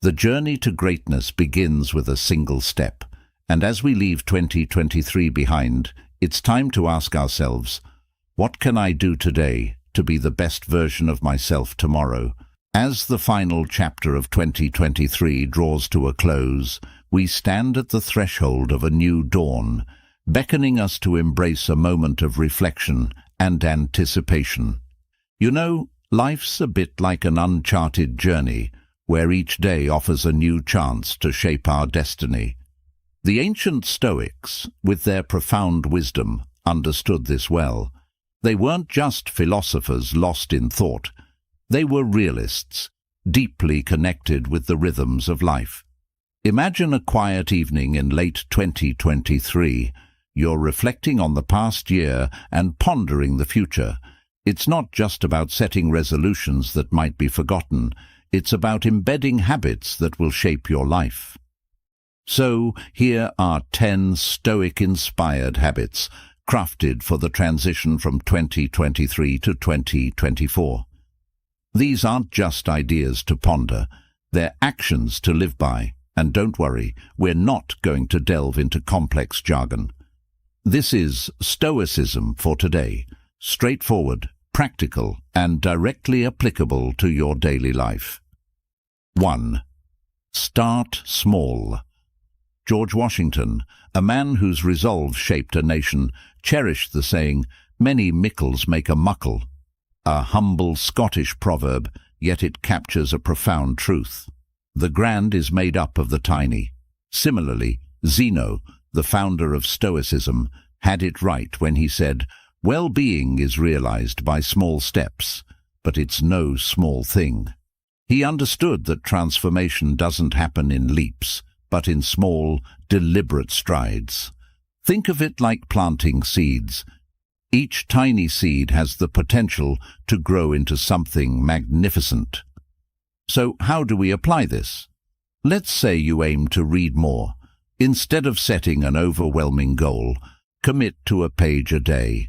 The journey to greatness begins with a single step, and as we leave 2023 behind, it's time to ask ourselves, what can I do today to be the best version of myself tomorrow? As the final chapter of 2023 draws to a close, we stand at the threshold of a new dawn, beckoning us to embrace a moment of reflection and anticipation. You know, life's a bit like an uncharted journey, where each day offers a new chance to shape our destiny. The ancient Stoics, with their profound wisdom, understood this well. They weren't just philosophers lost in thought. They were realists, deeply connected with the rhythms of life. Imagine a quiet evening in late 2023. You're reflecting on the past year and pondering the future. It's not just about setting resolutions that might be forgotten. It's about embedding habits that will shape your life. So, here are 10 Stoic-inspired habits, crafted for the transition from 2023 to 2024. These aren't just ideas to ponder, they're actions to live by. And don't worry, we're not going to delve into complex jargon. This is Stoicism for today, straightforward, practical, and directly applicable to your daily life. 1. Start small. George Washington, a man whose resolve shaped a nation, cherished the saying, "Many mickles make a muckle," a humble Scottish proverb, yet it captures a profound truth. The grand is made up of the tiny. Similarly, Zeno, the founder of Stoicism, had it right when he said, "Well-being is realized by small steps, but it's no small thing." He understood that transformation doesn't happen in leaps, but in small, deliberate strides. Think of it like planting seeds. Each tiny seed has the potential to grow into something magnificent. So how do we apply this? Let's say you aim to read more. Instead of setting an overwhelming goal, commit to a page a day.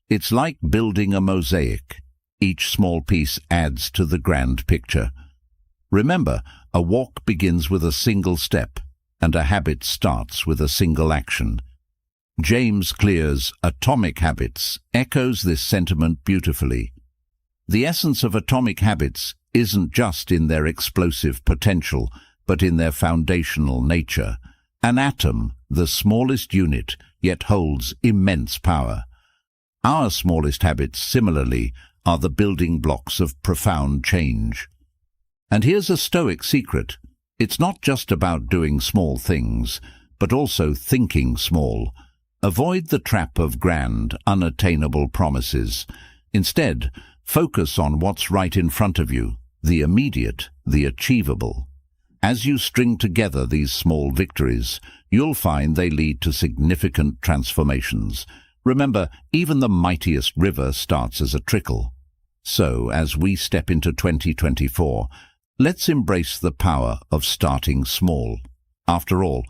It's like building a mosaic. Each small piece adds to the grand picture. Remember, a walk begins with a single step, and a habit starts with a single action. James Clear's Atomic Habits echoes this sentiment beautifully. The essence of atomic habits isn't just in their explosive potential, but in their foundational nature. An atom, the smallest unit, yet holds immense power. Our smallest habits, similarly, are the building blocks of profound change. And here's a Stoic secret. It's not just about doing small things, but also thinking small. Avoid the trap of grand, unattainable promises. Instead, focus on what's right in front of you, the immediate, the achievable. As you string together these small victories, you'll find they lead to significant transformations. Remember, even the mightiest river starts as a trickle. So, as we step into 2024, let's embrace the power of starting small. After all,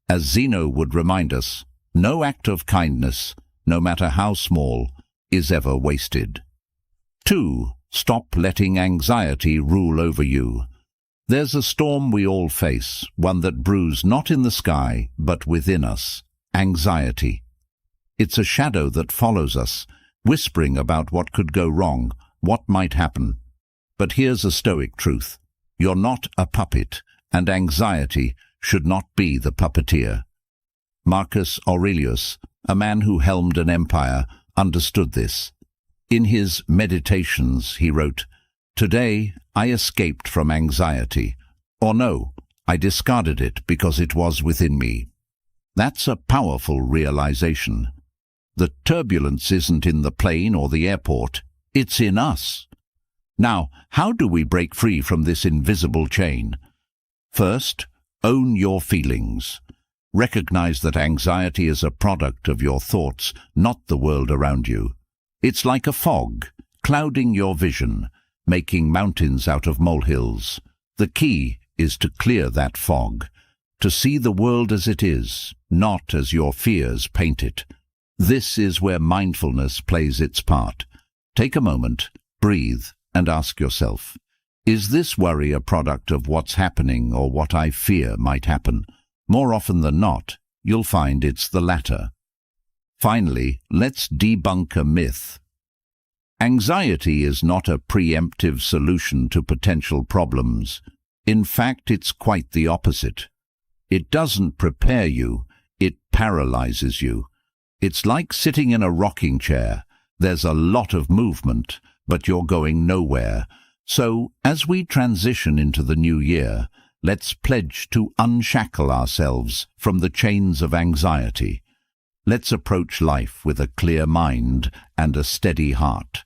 as Zeno would remind us, no act of kindness, no matter how small, is ever wasted. 2. Stop letting anxiety rule over you. There's a storm we all face, one that brews not in the sky, but within us. Anxiety. It's a shadow that follows us, whispering about what could go wrong, what might happen. But here's a Stoic truth. You're not a puppet, and anxiety should not be the puppeteer. Marcus Aurelius, a man who helmed an empire, understood this. In his Meditations, he wrote, "Today I escaped from anxiety, or no, I discarded it because it was within me." That's a powerful realization. The turbulence isn't in the plane or the airport, it's in us. Now, how do we break free from this invisible chain? First, own your feelings. Recognize that anxiety is a product of your thoughts, not the world around you. It's like a fog, clouding your vision, making mountains out of molehills. The key is to clear that fog, to see the world as it is, not as your fears paint it. This is where mindfulness plays its part. Take a moment, breathe, and ask yourself, Is this worry a product of what's happening or what I fear might happen? More often than not, you'll find it's the latter. Finally, let's debunk a myth. Anxiety is not a preemptive solution to potential problems. In fact, it's quite the opposite. It doesn't prepare you, it paralyzes you. It's like sitting in a rocking chair. There's a lot of movement, but you're going nowhere. So, as we transition into the new year, let's pledge to unshackle ourselves from the chains of anxiety. Let's approach life with a clear mind and a steady heart.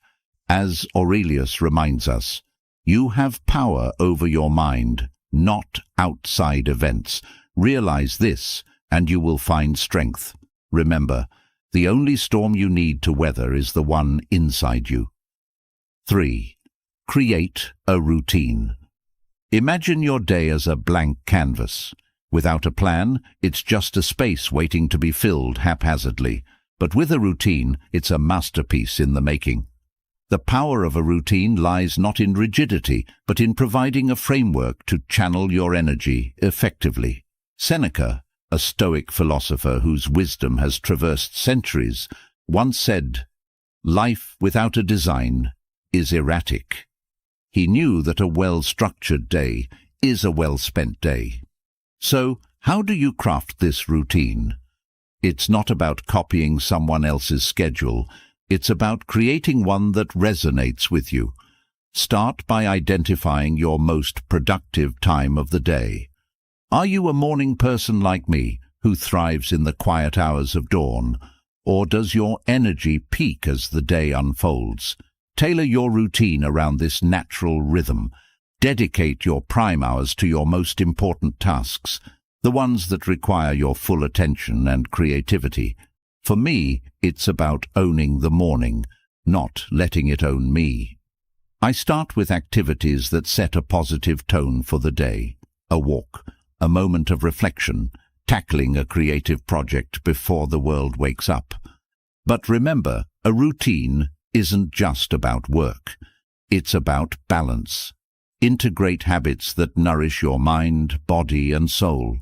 As Aurelius reminds us, you have power over your mind, not outside events. Realize this, and you will find strength. Remember, the only storm you need to weather is the one inside you. 3. Create a routine. Imagine your day as a blank canvas. Without a plan, it's just a space waiting to be filled haphazardly. But with a routine, it's a masterpiece in the making. The power of a routine lies not in rigidity, but in providing a framework to channel your energy effectively. Seneca, a Stoic philosopher whose wisdom has traversed centuries, once said, "Life without a design is erratic." He knew that a well-structured day is a well-spent day. So, how do you craft this routine? It's not about copying someone else's schedule. It's about creating one that resonates with you. Start by identifying your most productive time of the day. Are you a morning person like me, who thrives in the quiet hours of dawn? Or does your energy peak as the day unfolds? Tailor your routine around this natural rhythm. Dedicate your prime hours to your most important tasks, the ones that require your full attention and creativity. For me, it's about owning the morning, not letting it own me. I start with activities that set a positive tone for the day. A walk, a moment of reflection, tackling a creative project before the world wakes up. But remember, a routine isn't just about work. It's about balance. Integrate habits that nourish your mind, body, and soul.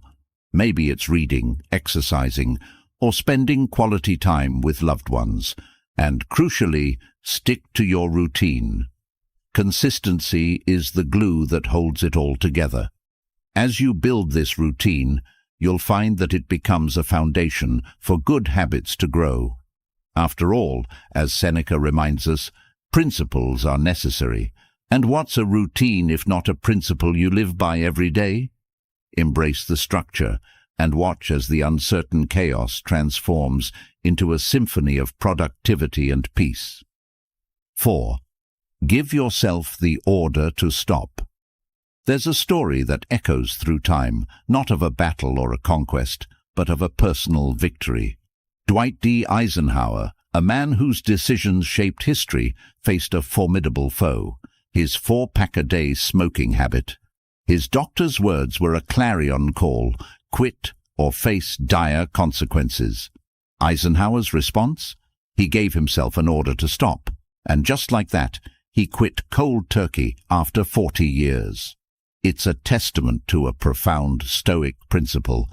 Maybe it's reading, exercising, or spending quality time with loved ones. And crucially, stick to your routine. Consistency is the glue that holds it all together. As you build this routine, you'll find that it becomes a foundation for good habits to grow. After all, as Seneca reminds us, principles are necessary. And what's a routine if not a principle you live by every day? Embrace the structure and watch as the uncertain chaos transforms into a symphony of productivity and peace. 4. Give yourself the order to stop. There's a story that echoes through time, not of a battle or a conquest, but of a personal victory. Dwight D. Eisenhower, a man whose decisions shaped history, faced a formidable foe, his 4-pack-a-day smoking habit. His doctor's words were a clarion call: quit or face dire consequences. Eisenhower's response? He gave himself an order to stop, and just like that, he quit cold turkey after 40 years. It's a testament to a profound Stoic principle.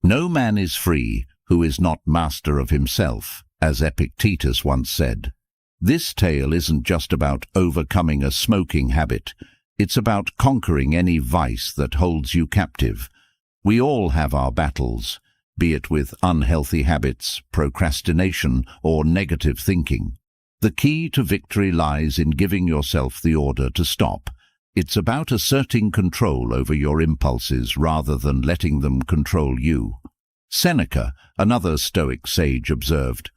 No man is free who is not master of himself, as Epictetus once said. This tale isn't just about overcoming a smoking habit. It's about conquering any vice that holds you captive. We all have our battles, be it with unhealthy habits, procrastination, or negative thinking. The key to victory lies in giving yourself the order to stop. It's about asserting control over your impulses rather than letting them control you. Seneca, another Stoic sage, observed,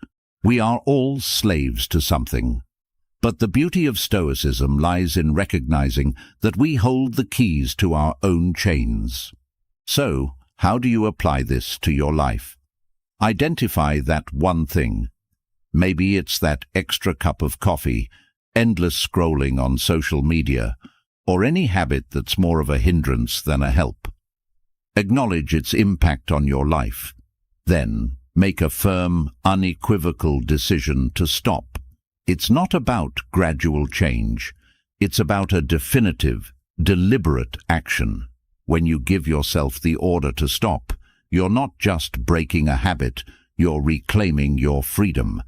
"We are all slaves to something." But the beauty of Stoicism lies in recognizing that we hold the keys to our own chains. So, how do you apply this to your life? Identify that one thing. Maybe it's that extra cup of coffee, endless scrolling on social media, or any habit that's more of a hindrance than a help. Acknowledge its impact on your life. Then, make a firm, unequivocal decision to stop. It's not about gradual change. It's about a definitive, deliberate action. When you give yourself the order to stop, you're not just breaking a habit, you're reclaiming your freedom.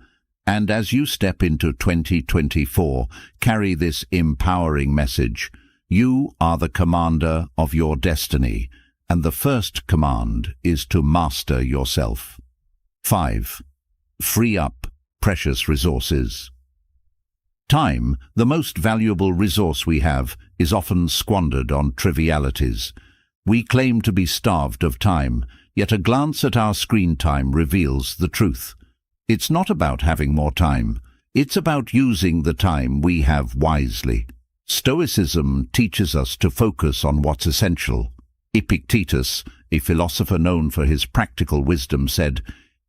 And as you step into 2024, carry this empowering message. You are the commander of your destiny, and the first command is to master yourself. 5. Free up precious resources. Time, the most valuable resource we have, is often squandered on trivialities. We claim to be starved of time, yet a glance at our screen time reveals the truth. It's not about having more time. It's about using the time we have wisely. Stoicism teaches us to focus on what's essential. Epictetus, a philosopher known for his practical wisdom, said,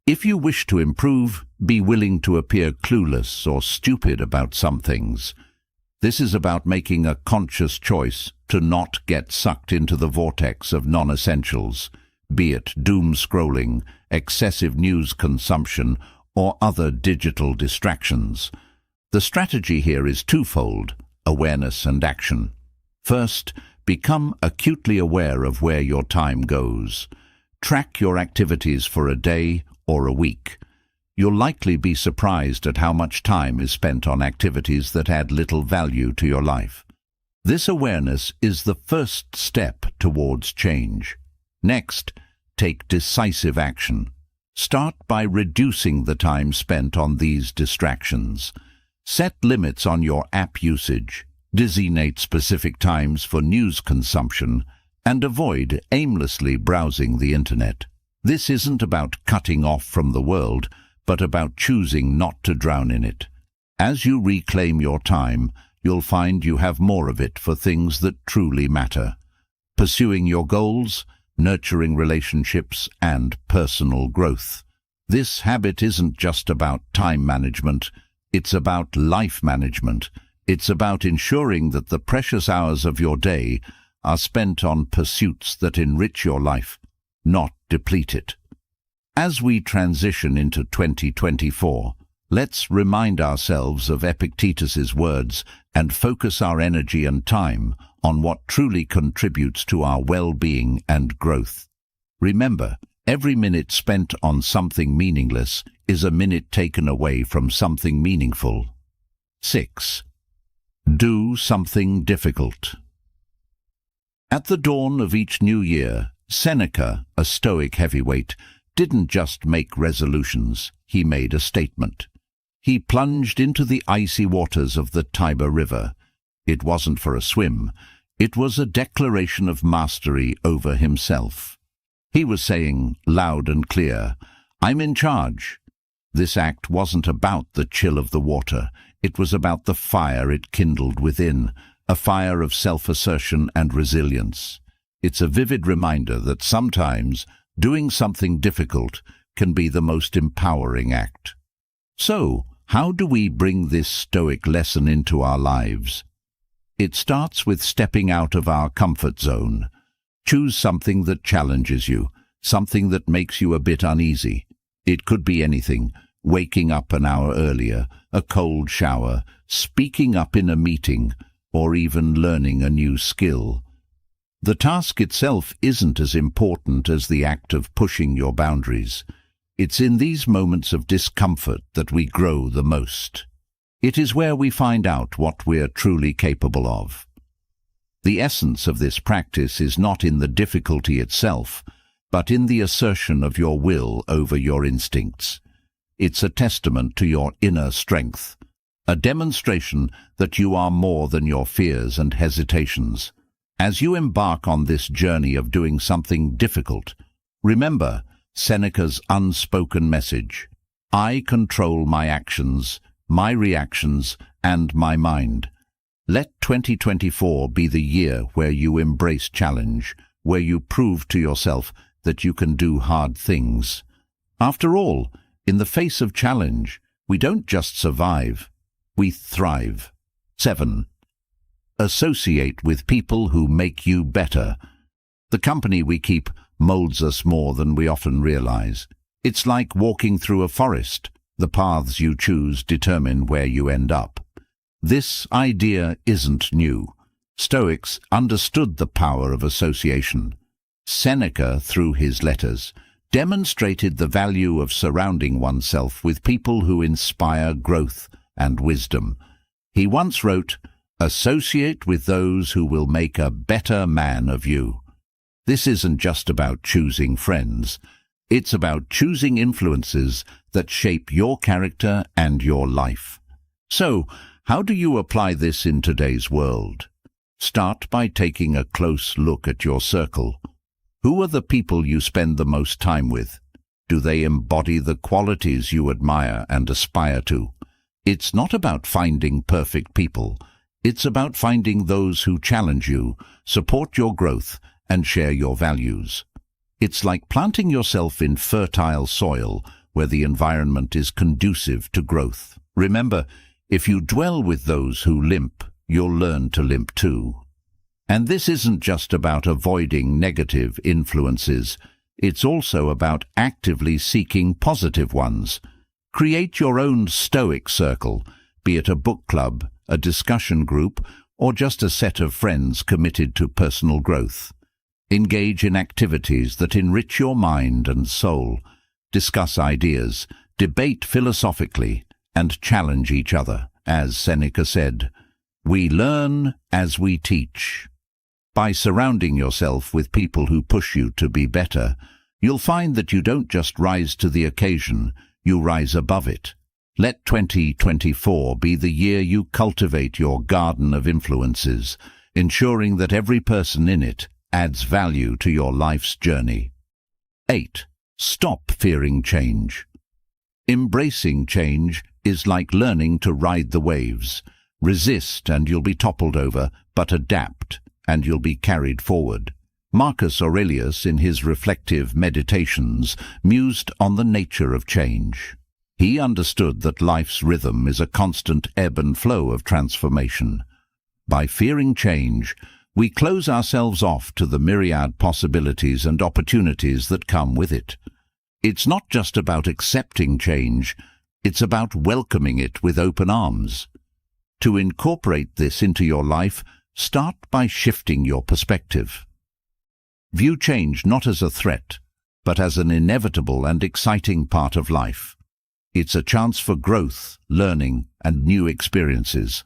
"If you wish to improve, be willing to appear clueless or stupid about some things." This is about making a conscious choice to not get sucked into the vortex of non-essentials, be it doom scrolling, excessive news consumption, or other digital distractions. The strategy here is twofold: awareness and action. First, become acutely aware of where your time goes. Track your activities for a day or a week. You'll likely be surprised at how much time is spent on activities that add little value to your life. This awareness is the first step towards change. Next, take decisive action. Start by reducing the time spent on these distractions. Set limits on your app usage, designate specific times for news consumption, and avoid aimlessly browsing the internet. This isn't about cutting off from the world, but about choosing not to drown in it. As you reclaim your time, you'll find you have more of it for things that truly matter: pursuing your goals, nurturing relationships, and personal growth. This habit isn't just about time management, it's about life management. It's about ensuring that the precious hours of your day are spent on pursuits that enrich your life, not deplete it. As we transition into 2024, let's remind ourselves of Epictetus's words and focus our energy and time on what truly contributes to our well-being and growth. Remember, every minute spent on something meaningless is a minute taken away from something meaningful. 6. Do something difficult. At the dawn of each new year, Seneca, a Stoic heavyweight, didn't just make resolutions, he made a statement. He plunged into the icy waters of the Tiber River. It wasn't for a swim, it was a declaration of mastery over himself. He was saying, loud and clear, "I'm in charge." This act wasn't about the chill of the water, it was about the fire it kindled within, a fire of self-assertion and resilience. It's a vivid reminder that sometimes doing something difficult can be the most empowering act. So, how do we bring this Stoic lesson into our lives? It starts with stepping out of our comfort zone. Choose something that challenges you, something that makes you a bit uneasy. It could be anything: waking up an hour earlier, a cold shower, speaking up in a meeting, or even learning a new skill. The task itself isn't as important as the act of pushing your boundaries. It's in these moments of discomfort that we grow the most. It is where we find out what we're truly capable of. The essence of this practice is not in the difficulty itself, but in the assertion of your will over your instincts. It's a testament to your inner strength, a demonstration that you are more than your fears and hesitations. As you embark on this journey of doing something difficult, remember Seneca's unspoken message: I control my actions, my reactions, and my mind. Let 2024 be the year where you embrace challenge, where you prove to yourself that you can do hard things. After all, in the face of challenge, we don't just survive, we thrive. 7. Associate with people who make you better. The company we keep molds us more than we often realize. It's like walking through a forest. The paths you choose determine where you end up. This idea isn't new. Stoics understood the power of association. Seneca, through his letters, demonstrated the value of surrounding oneself with people who inspire growth and wisdom. He once wrote, "Associate with those who will make a better man of you." This isn't just about choosing friends. It's about choosing influences that shape your character and your life. So, how do you apply this in today's world? Start by taking a close look at your circle. Who are the people you spend the most time with? Do they embody the qualities you admire and aspire to? It's not about finding perfect people. It's about finding those who challenge you, support your growth, and share your values. It's like planting yourself in fertile soil where the environment is conducive to growth. Remember, if you dwell with those who limp, you'll learn to limp too. And this isn't just about avoiding negative influences. It's also about actively seeking positive ones. Create your own Stoic circle, be it a book club, a discussion group, or just a set of friends committed to personal growth. Engage in activities that enrich your mind and soul. Discuss ideas, debate philosophically, and challenge each other. As Seneca said, "We learn as we teach." By surrounding yourself with people who push you to be better, you'll find that you don't just rise to the occasion, you rise above it. Let 2024 be the year you cultivate your garden of influences, ensuring that every person in it adds value to your life's journey. 8. Stop fearing change. Embracing change is like learning to ride the waves. Resist and you'll be toppled over, but adapt and you'll be carried forward. Marcus Aurelius, in his reflective meditations, mused on the nature of change. He understood that life's rhythm is a constant ebb and flow of transformation. By fearing change, we close ourselves off to the myriad possibilities and opportunities that come with it. It's not just about accepting change, it's about welcoming it with open arms. To incorporate this into your life, start by shifting your perspective. View change not as a threat, but as an inevitable and exciting part of life. It's a chance for growth, learning, and new experiences.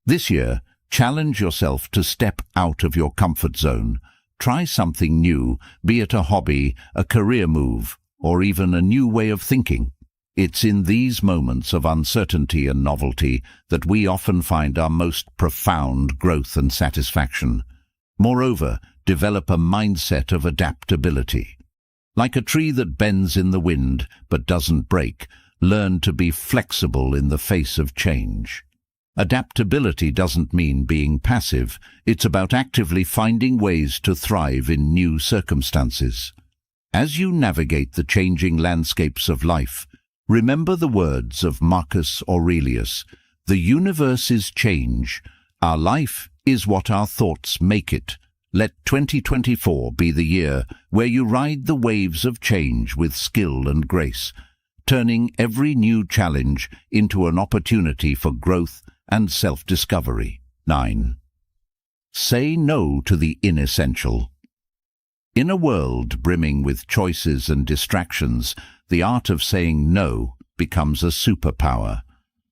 This year, challenge yourself to step out of your comfort zone. Try something new, be it a hobby, a career move, or even a new way of thinking. It's in these moments of uncertainty and novelty that we often find our most profound growth and satisfaction. Moreover, develop a mindset of adaptability. Like a tree that bends in the wind but doesn't break, learn to be flexible in the face of change. Adaptability doesn't mean being passive. It's about actively finding ways to thrive in new circumstances. As you navigate the changing landscapes of life, remember the words of Marcus Aurelius, "The universe is change. Our life is what our thoughts make it." Let 2024 be the year where you ride the waves of change with skill and grace, turning every new challenge into an opportunity for growth and self-discovery. 9. Say no to the inessential. In a world brimming with choices and distractions, the art of saying no becomes a superpower.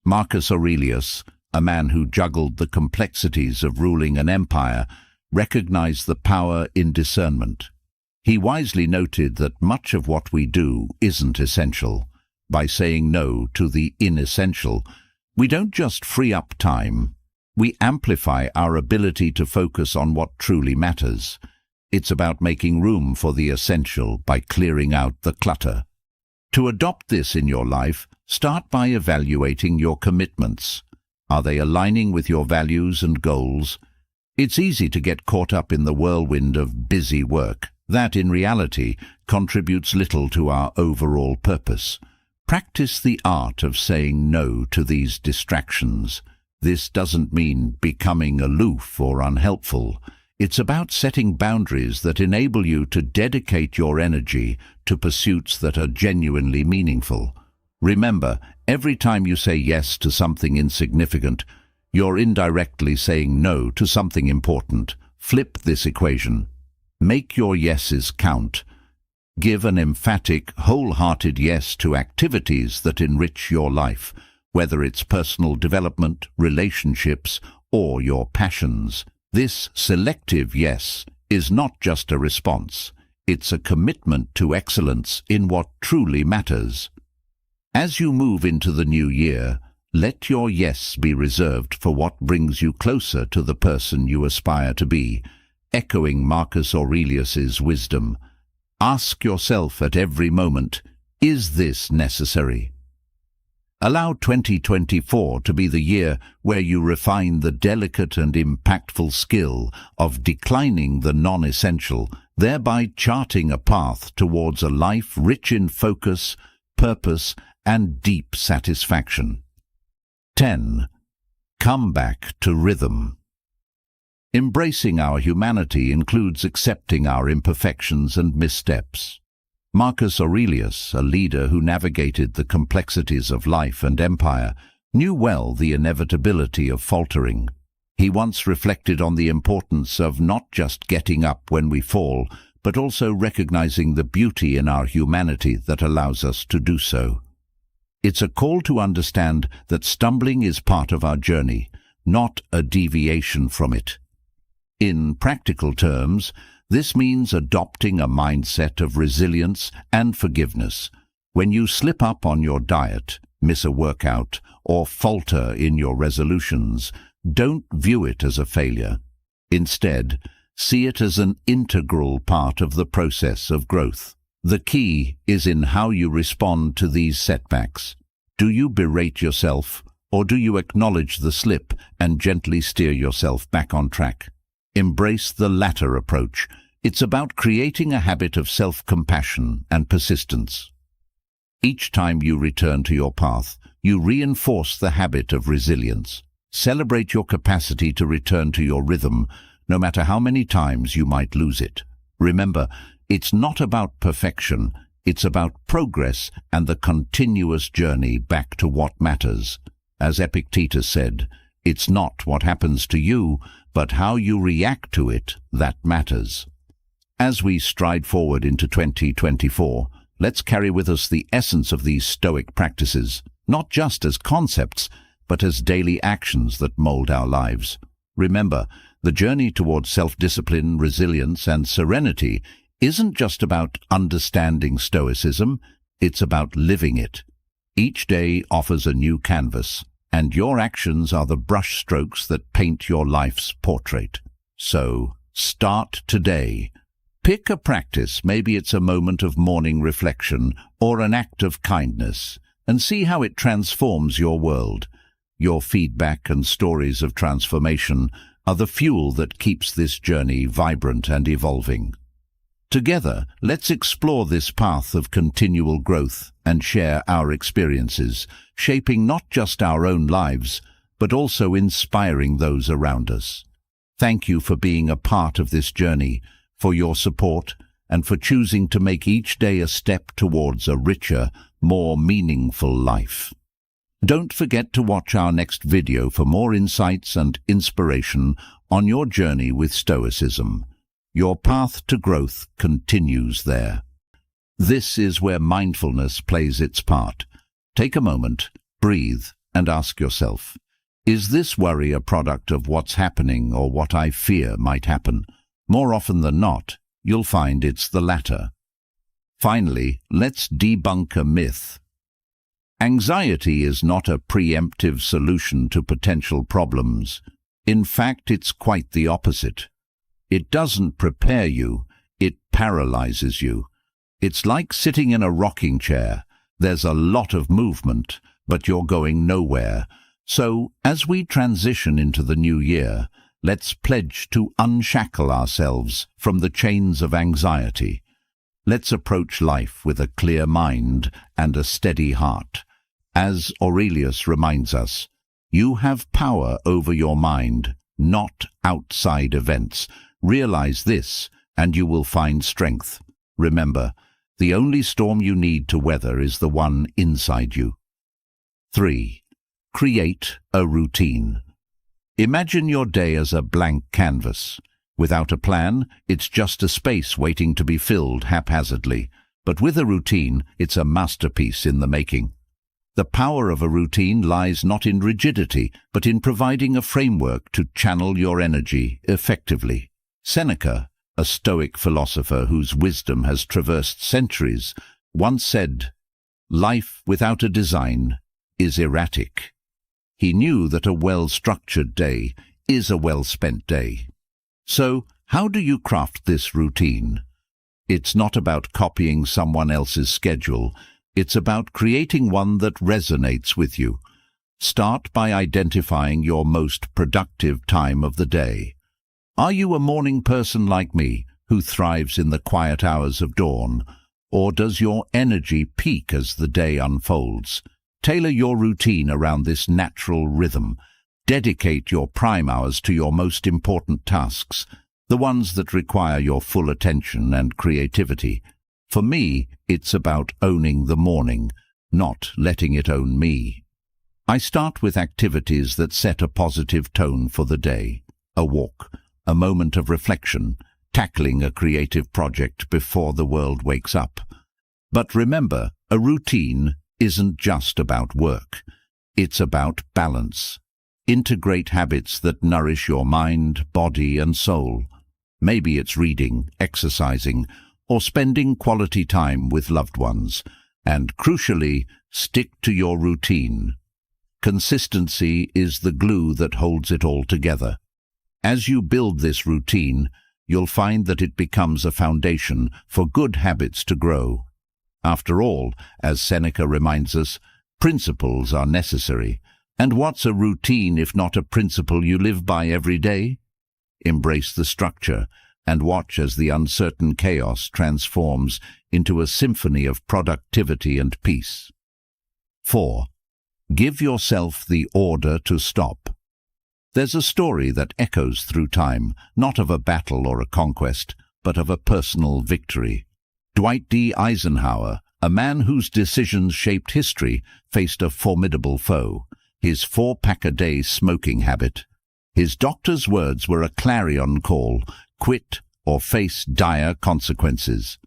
Marcus Aurelius, a man who juggled the complexities of ruling an empire, recognized the power in discernment. He wisely noted that much of what we do isn't essential. By saying no to the inessential, we don't just free up time, we amplify our ability to focus on what truly matters. It's about making room for the essential by clearing out the clutter. To adopt this in your life, start by evaluating your commitments. Are they aligning with your values and goals? It's easy to get caught up in the whirlwind of busy work that, in reality, contributes little to our overall purpose. Practice the art of saying no to these distractions. This doesn't mean becoming aloof or unhelpful. It's about setting boundaries that enable you to dedicate your energy to pursuits that are genuinely meaningful. Remember, every time you say yes to something insignificant, You're indirectly saying no to something important. Flip this equation. Make your yeses count. Give an emphatic, wholehearted yes to activities that enrich your life, whether it's personal development, relationships, or your passions. This selective yes is not just a response. It's a commitment to excellence in what truly matters. As you move into the new year, let your yes be reserved for what brings you closer to the person you aspire to be, echoing Marcus Aurelius's wisdom. Ask yourself at every moment, is this necessary? Allow 2024 to be the year where you refine the delicate and impactful skill of declining the non-essential, thereby charting a path towards a life rich in focus, purpose, and deep satisfaction. 10. Come back to rhythm. Embracing our humanity includes accepting our imperfections and missteps. Marcus Aurelius, a leader who navigated the complexities of life and empire, knew well the inevitability of faltering. He once reflected on the importance of not just getting up when we fall, but also recognizing the beauty in our humanity that allows us to do so. It's a call to understand that stumbling is part of our journey, not a deviation from it. In practical terms, this means adopting a mindset of resilience and forgiveness. When you slip up on your diet, miss a workout, or falter in your resolutions, don't view it as a failure. Instead, see it as an integral part of the process of growth. The key is in how you respond to these setbacks. Do you berate yourself, or do you acknowledge the slip and gently steer yourself back on track? Embrace the latter approach. It's about creating a habit of self-compassion and persistence. Each time you return to your path, you reinforce the habit of resilience. Celebrate your capacity to return to your rhythm, no matter how many times you might lose it. Remember, it's not about perfection, it's about progress and the continuous journey back to what matters. As Epictetus said, it's not what happens to you, but how you react to it that matters. As we stride forward into 2024, let's carry with us the essence of these Stoic practices, not just as concepts, but as daily actions that mold our lives. Remember, the journey towards self-discipline, resilience, and serenity isn't just about understanding Stoicism, it's about living it. Each day offers a new canvas, and your actions are the brushstrokes that paint your life's portrait. So, start today. Pick a practice, maybe it's a moment of morning reflection or an act of kindness, and see how it transforms your world. Your feedback and stories of transformation are the fuel that keeps this journey vibrant and evolving. Together, let's explore this path of continual growth and share our experiences, shaping not just our own lives, but also inspiring those around us. Thank you for being a part of this journey, for your support, and for choosing to make each day a step towards a richer, more meaningful life. Don't forget to watch our next video for more insights and inspiration on your journey with Stoicism. Your path to growth continues there. This is where mindfulness plays its part. Take a moment, breathe, and ask yourself, is this worry a product of what's happening or what I fear might happen? More often than not, you'll find it's the latter. Finally, let's debunk a myth. Anxiety is not a preemptive solution to potential problems. In fact, it's quite the opposite. It doesn't prepare you, it paralyzes you. It's like sitting in a rocking chair. There's a lot of movement, but you're going nowhere. So, as we transition into the new year, let's pledge to unshackle ourselves from the chains of anxiety. Let's approach life with a clear mind and a steady heart. As Aurelius reminds us, you have power over your mind, not outside events. Realize this, and you will find strength. Remember, the only storm you need to weather is the one inside you. 3. Create a routine. Imagine your day as a blank canvas. Without a plan, it's just a space waiting to be filled haphazardly. But with a routine, it's a masterpiece in the making. The power of a routine lies not in rigidity, but in providing a framework to channel your energy effectively. Seneca, a Stoic philosopher whose wisdom has traversed centuries, once said, "Life without a design is erratic." He knew that a well-structured day is a well-spent day. So, how do you craft this routine? It's not about copying someone else's schedule. It's about creating one that resonates with you. Start by identifying your most productive time of the day. Are you a morning person like me, who thrives in the quiet hours of dawn? Or does your energy peak as the day unfolds? Tailor your routine around this natural rhythm. Dedicate your prime hours to your most important tasks, the ones that require your full attention and creativity. For me, it's about owning the morning, not letting it own me. I start with activities that set a positive tone for the day. A walk, a moment of reflection, tackling a creative project before the world wakes up. But remember, a routine isn't just about work. It's about balance. Integrate habits that nourish your mind, body, and soul. Maybe it's reading, exercising, or spending quality time with loved ones. And crucially, stick to your routine. Consistency is the glue that holds it all together. As you build this routine, you'll find that it becomes a foundation for good habits to grow. After all, as Seneca reminds us, principles are necessary. And what's a routine if not a principle you live by every day? Embrace the structure and watch as the uncertain chaos transforms into a symphony of productivity and peace. 4. Give yourself the order to stop. There's a story that echoes through time, not of a battle or a conquest, but of a personal victory. Dwight D. Eisenhower, a man whose decisions shaped history, faced a formidable foe, his 4-pack-a-day smoking habit. His doctor's words were a clarion call: quit or face dire consequences.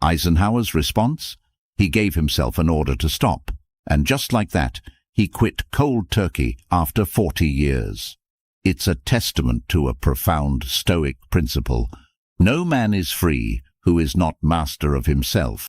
Eisenhower's response? He gave himself an order to stop, and just like that, he quit cold turkey after 40 years. It's a testament to a profound Stoic principle. No man is free who is not master of himself.